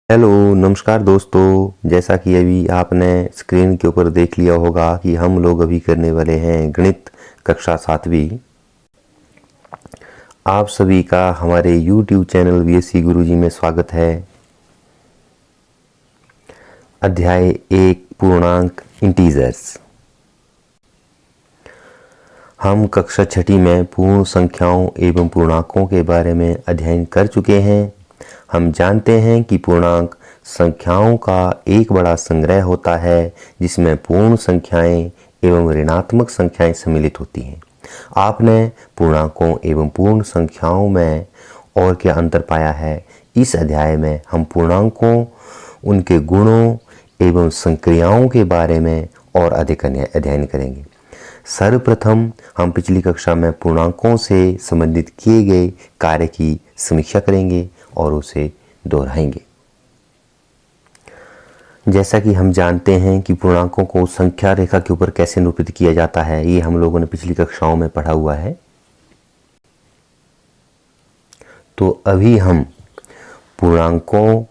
Hello नमस्कार दोस्तों, जैसा कि अभी आपने स्क्रीन के ऊपर देख लिया होगा कि हम लोग अभी करने वाले हैं गणित कक्षा 7वीं। आप सभी का हमारे YouTube चैनल VSC गुरुजी में स्वागत है। अध्याय 1 पूर्णांक इंटीजर्स। हम कक्षा 6 में पूर्ण संख्याओं एवं पूर्णांकों के बारे में अध्ययन कर चुके हैं। हम जानते हैं कि पूर्णांक संख्याओं का एक बड़ा संग्रह होता है जिसमें पूर्ण संख्याएं एवं ऋणात्मक संख्याएं सम्मिलित होती हैं। आपने पूर्णांकों एवं पूर्ण संख्याओं में और क्या अंतर पाया है? इस अध्याय में हम पूर्णांकों, उनके गुणों एवं संक्रियाओं के बारे में और अधिक अध्ययन करेंगे। सर्वप्रथम हम पिछली कक्षा में पूर्णांकों से संबंधित किए गए कार्य की समीक्षा करेंगे और उसे दोहराएंगे। जैसा कि हम जानते हैं कि पूर्णांकों को संख्या रेखा के ऊपर कैसे निरूपित किया जाता है, ये हम लोगों ने पिछली कक्षाओं में पढ़ा हुआ है। तो अभी हम पूर्णांकों,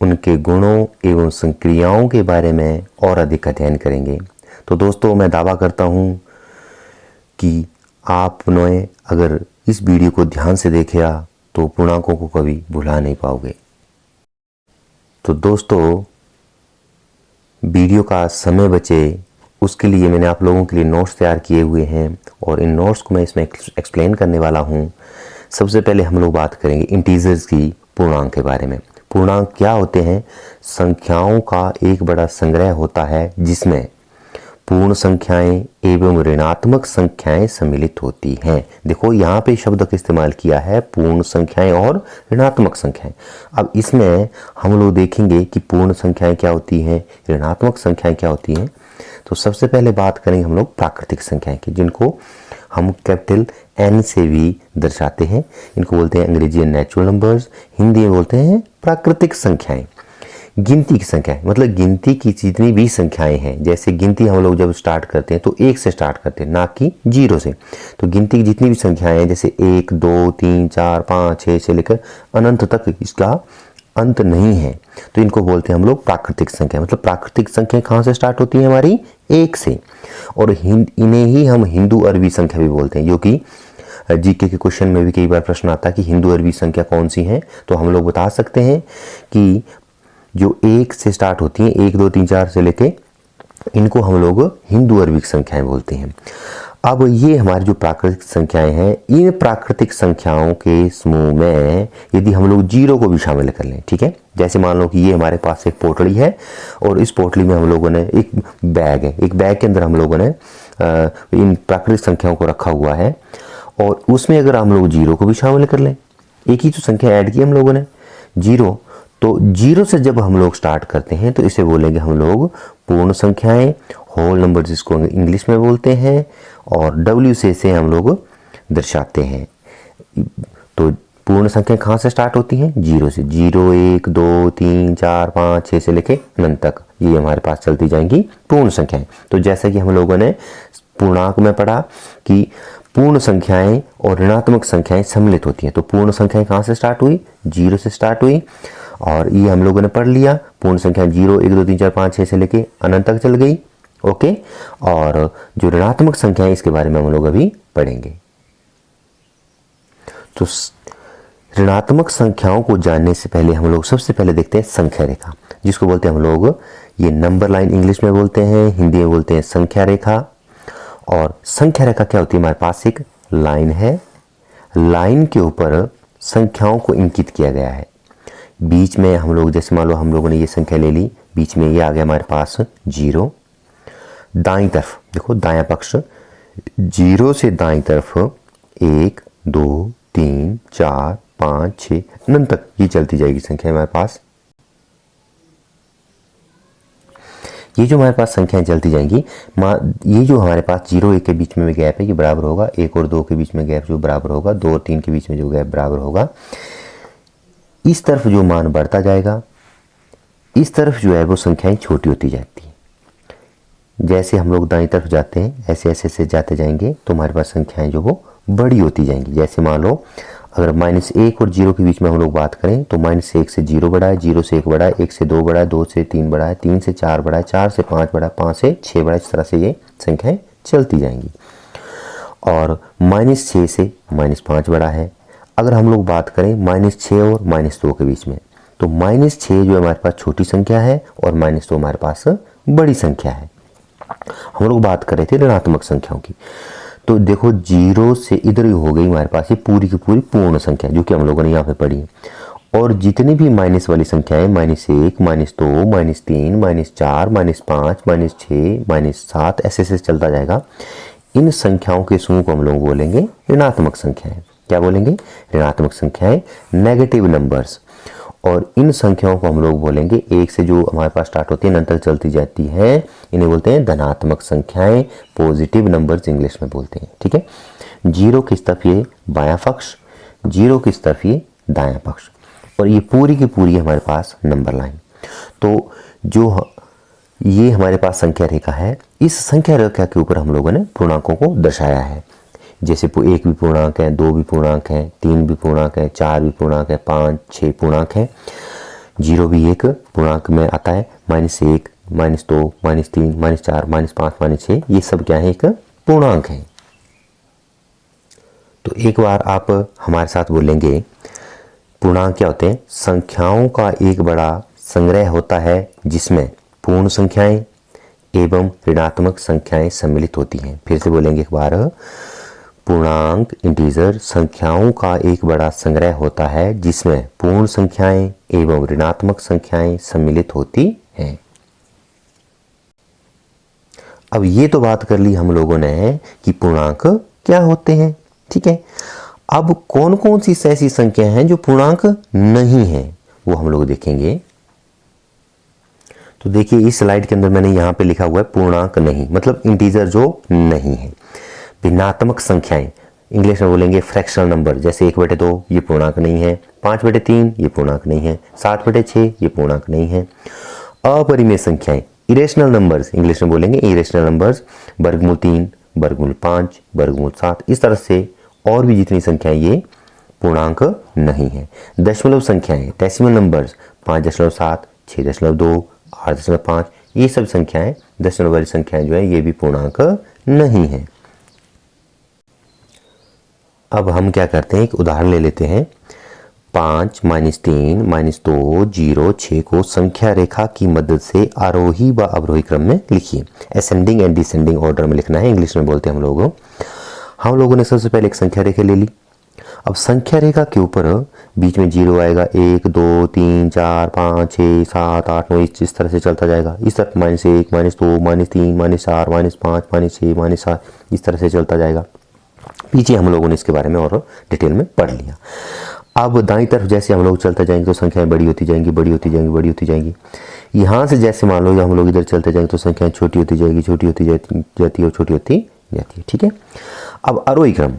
उनके गुणों एवं संक्रियाओं के बारे में और अधिक अध्ययन करेंगे। तो दोस्तों, मैं दावा करता हूं कि आपने अगर इस वीडियो को ध्यान से देखा तो पूर्णांकों को कभी भुला नहीं पाओगे। तो दोस्तों, वीडियो का समय बचे उसके लिए मैंने आप लोगों के लिए नोट्स तैयार किए हुए हैं और इन नोट्स को मैं इसमें एक्सप्लेन करने वाला हूं। सबसे पहले हम लोग बात करेंगे इंटीजर्स की, पूर्णांक के बारे में। पूर्णांक क्या होते हैं? संख्याओं का एक बड़ा संग्रह होता है जिसमें पूर्ण संख्याएं एवं ऋणात्मक संख्याएं सम्मिलित होती हैं। देखो, यहाँ पे शब्द का इस्तेमाल किया है, पूर्ण संख्याएं और ऋणात्मक संख्याएं। अब इसमें हम लोग देखेंगे कि पूर्ण संख्याएं क्या होती हैं, ऋणात्मक संख्याएं क्या होती हैं। तो सबसे पहले बात करेंगे हम लोग प्राकृतिक संख्याएं की, जिनको हम कैपिटल N से भी दर्शाते हैं। इनको बोलते हैं अंग्रेजी में नेचुरल नंबर्स, हिंदी में बोलते हैं प्राकृतिक संख्याएं। गिनती की संख्या मतलब गिनती की जितनी भी संख्याएं हैं, जैसे गिनती हम लोग जब स्टार्ट करते हैं तो 1 से स्टार्ट करते हैं, ना कि 0 से। तो गिनती की जितनी भी संख्याएं हैं, जैसे 1, 2, 3, 4, 5, 6 से लेकर अनंत तक इसका अंत नहीं है, तो इनको बोलते हैं हम लोग प्राकृतिक संख्या। मतलब प्राकृतिक संख्या कहाँ से स्टार्ट होती है? हमारी 1 से। और इन्हें ही हम हिंदू अरबी संख्या भी बोलते हैं, जो कि जीके के क्वेश्चन में भी कई बार प्रश्न आता है कि हिंदू अरबी संख्या कौन सी है। तो हम लोग बता सकते हैं कि जो 1 से स्टार्ट होती हैं, 1, 2, 3, 4 से लेके, इनको हम लोग हिंदू अरबी संख्याएं बोलते हैं। अब ये हमारी जो प्राकृतिक संख्याएं हैं, इन प्राकृतिक संख्याओं के समूह में यदि हम लोग 0 को भी शामिल कर लें, ठीक है। जैसे मान लो कि ये हमारे पास एक पोटली है और इस पोटली में हम लोगों ने एक बैग है, एक बैग के अंदर हम लोगों ने इन प्राकृतिक संख्याओं को रखा हुआ है और उसमें अगर हम लोग 0 को भी शामिल कर लें, एक ही तो संख्या ऐड की हम लोगों ने, 0। तो 0 से जब हम लोग स्टार्ट करते हैं तो इसे बोलेंगे हम लोग पूर्ण संख्याएं, होल नंबर जिसको इंग्लिश में बोलते हैं, और W से हम लोग दर्शाते हैं। तो पूर्ण संख्या कहाँ से स्टार्ट होती हैं? 0 से। 0, 1, 2, 3, 4, 5, 6 से लेके अनंत तक ये हमारे पास चलती जाएंगी पूर्ण संख्याएं। तो जैसे कि हम लोगों ने पूर्णांक में पढ़ा कि पूर्ण संख्याएं और ऋणात्मक संख्याएं सम्मिलित होती हैं। तो पूर्ण संख्याएं कहाँ से स्टार्ट हुई? 0 से स्टार्ट हुई, और ये हम लोगों ने पढ़ लिया। पूर्ण संख्या 0, 1, 2, 3, 4, 5, 6 से लेके अनंत तक चल गई, ओके। और जो ऋणात्मक संख्या है इसके बारे में हम लोग अभी पढ़ेंगे। तो ऋणात्मक संख्याओं को जानने से पहले हम लोग सबसे पहले देखते हैं संख्या रेखा, जिसको बोलते हैं हम लोग, ये नंबर लाइन इंग्लिश में बोलते हैं, हिंदी में बोलते हैं संख्या रेखा। और संख्या रेखा क्या होती है? हमारे पास एक लाइन है, लाइन के ऊपर संख्याओं को इंकित किया गया है। बीच में हम लोग, जैसे मान लो हम लोगों ने ये संख्या ले ली, बीच में ये आ गया हमारे पास 0। दाईं तरफ देखो, दायां पक्ष 0 से दाईं तरफ 1, 2, 3, 4, 5, 6 अनंत तक ये चलती जाएगी संख्या हमारे पास। ये जो हमारे पास संख्याएं चलती जाएंगी, ये जो हमारे पास 0, 1 के बीच में गैप है ये बराबर होगा 1 और 2 के बीच में गैप जो बराबर होगा 2 और 3 के बीच में जो गैप बराबर होगा। इस तरफ जो मान बढ़ता जाएगा, इस तरफ जो है वो संख्याएं छोटी होती जाती हैं। जैसे हम लोग दाईं तरफ जाते हैं, ऐसे ऐसे ऐसे जाते जाएंगे तो हमारे पास संख्याएं जो वो बड़ी होती जाएंगी। जैसे मान लो अगर -1 और 0 के बीच में हम लोग बात करें तो -1 से 0 बड़ा है, 0 से 1 बड़ा है, 1 से 2 बड़ा है, 2 से 3 बड़ा है, 3 से 4 बड़ा है, 4 से 5 बड़ा है, 5 से 6 बड़ा है। इस तरह से ये संख्याएं चलती जाएंगी। और -6 से -5 बड़ा है। अगर हम लोग बात करें -6 और -2 के बीच में, तो -6 जो हमारे पास छोटी संख्या है और -2 हमारे पास बड़ी संख्या है। हम लोग बात कर रहे थे ऋणात्मक संख्याओं की, तो देखो 0 से इधर ही हो गई हमारे पास ये पूरी की पूरी पूर्ण संख्या जो कि हम लोगों ने यहाँ पे पढ़ी है। और जितनी भी माइनस वाली संख्याएं -1, -2, -3, -4, -5, -6, -7 ऐसे चलता जाएगा। इन संख्याओं के समूह को हम लोग बोलेंगे ऋणात्मक संख्याएं। क्या बोलेंगे? ऋणात्मक संख्याएं, नेगेटिव नंबर्स। और इन संख्याओं को हम लोग बोलेंगे, एक से जो हमारे पास स्टार्ट होती है अनंत चलती जाती है, इन्हें बोलते हैं धनात्मक संख्याएं, पॉजिटिव नंबर्स इंग्लिश में बोलते हैं। ठीक है, 0 किस तरफ ये बायां पक्ष, 0 किस तरफ ये दायां पक्ष, और ये पूरी की पूरी हमारे पास नंबर लाइन। तो जो ये हमारे पास संख्या रेखा है, इस संख्या रेखा के ऊपर हम लोगों ने पूर्णांकों को दर्शाया है। जैसे 1 भी पूर्णांक है, 2 भी पूर्णांक है, 3 भी पूर्णांक है, 4 भी पूर्णांक है, 5, 6 पूर्णांक है। 0 भी एक पूर्णांक में आता है। -1, -2, -3, -4, -5, -6 ये सब क्या है? एक पूर्णांक है। तो एक बार आप हमारे साथ बोलेंगे, पूर्णांक क्या होते हैं? संख्याओं का एक बड़ा संग्रह होता है जिसमें पूर्ण संख्याएं एवं ऋणात्मक संख्याएं सम्मिलित होती हैं। फिर से बोलेंगे एक बार, पूर्णांक इंटीजर संख्याओं का एक बड़ा संग्रह होता है जिसमें पूर्ण संख्याएं एवं ऋणात्मक संख्याएं सम्मिलित होती हैं। अब ये तो बात कर ली हम लोगों ने कि पूर्णांक क्या होते हैं। ठीक है, अब कौन कौन सी ऐसी संख्या हैं जो पूर्णांक नहीं है वो हम लोग देखेंगे। तो देखिए इस स्लाइड के अंदर मैंने यहाँ पे लिखा हुआ है पूर्णांक नहीं, मतलब इंटीजर जो नहीं है। भिन्नात्मक संख्याएं इंग्लिश में बोलेंगे फ्रैक्शनल नंबर, जैसे 1/2 ये पूर्णांक नहीं है, 5/3 ये पूर्णांक नहीं है, 7/6 ये पूर्णांक नहीं है। अपरिमेय संख्याएं इरेशनल नंबर्स इंग्लिश में बोलेंगे इरेशनल नंबर्स, वर्गमूल 3, वर्गमूल 5, वर्गमूल 7, इस तरह से और भी जितनी संख्याएं ये पूर्णांक नहीं है। दशमलव संख्याएं डेसिमल नंबर्स 5.7, 6.2, 8.5 ये सब संख्याएं दशमलव वाली संख्याएं जो है ये भी पूर्णांक नहीं है। अब हम क्या करते हैं, एक उदाहरण ले लेते हैं। 5, -3, -2, 0, 6 को संख्या रेखा की मदद से आरोही व अवरोही क्रम में लिखिए। असेंडिंग एंड डिसेंडिंग ऑर्डर में लिखना है, इंग्लिश में बोलते हैं हम लोगों ने सबसे पहले एक संख्या रेखा ले ली। अब संख्या रेखा के ऊपर बीच में 0 आएगा, 1, 2, 3, 4, 5, 6, 7, 8, 9 इस तरह से चलता जाएगा। इस तरफ -1, -2, -3, -4, -5, -6, -7 इस तरह से चलता जाएगा। पीछे हम लोगों ने इसके बारे में और डिटेल में पढ़ लिया। अब दाईं तरफ जैसे हम लोग चलते जाएंगे तो संख्याएं बड़ी होती जाएंगी, बड़ी होती जाएंगी, बड़ी होती जाएंगी। यहाँ से जैसे मान लो हम लोग इधर चलते जाएंगे तो संख्याएं छोटी होती जाएगी, छोटी होती जाती है और छोटी होती जाती है। ठीक है, अब आरोही क्रम,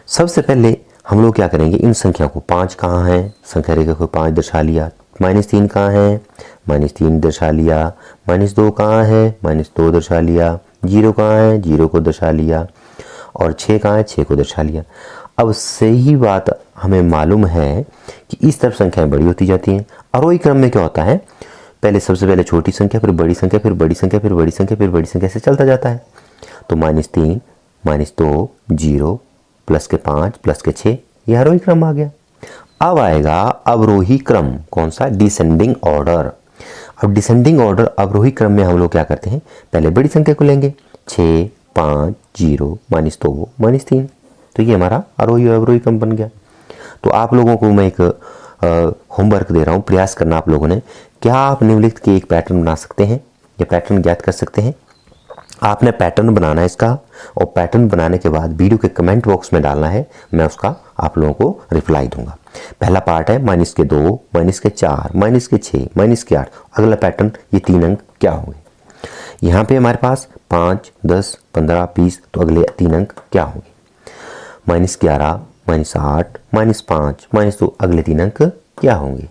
सबसे पहले हम लोग क्या करेंगे, इन संख्या को 5 कहाँ है, संख्या रेखा को 5 दर्शा लिया। -3 कहाँ है, -3 दर्शा लिया। -2 कहाँ है, -2 दर्शा लिया। 0 कहाँ है, 0 को दर्शा लिया। और 6 कहाँ है, 6 को दर्शा लिया। अब सही बात हमें मालूम है कि इस तरफ संख्याएं बड़ी होती जाती हैं। आरोही क्रम में क्या होता है, पहले सबसे पहले छोटी संख्या, फिर बड़ी संख्या, फिर बड़ी संख्या, फिर बड़ी संख्या, फिर बड़ी संख्या से चलता जाता है। तो -3, -2, 0, +5, +6 ये आरोही क्रम आ गया। अब आएगा अवरोही क्रम, कौन सा, डिसेंडिंग ऑर्डर। अब डिसेंडिंग ऑर्डर अवरोही क्रम में हम लोग क्या करते हैं, पहले बड़ी संख्या को लेंगे, 6, 5, 0, -2, -3, तो ये हमारा आरोही अवरोही क्रम बन गया। तो आप लोगों को मैं एक होमवर्क दे रहा हूँ, प्रयास करना आप लोगों ने, क्या आप निम्नलिखित के एक पैटर्न बना सकते हैं, ये पैटर्न ज्ञात कर सकते हैं। आपने पैटर्न बनाना है इसका, और पैटर्न बनाने के बाद वीडियो के कमेंट बॉक्स में डालना है, मैं उसका आप लोगों को रिप्लाई दूंगा। पहला पार्ट है -2, -4, -6, -8। अगला पैटर्न ये 3 अंक क्या होंगे। यहाँ पे हमारे पास 5, 10, 15, 20, तो अगले 3 अंक क्या होंगे। -11, -8, -5, -2 अगले 3 अंक क्या होंगे।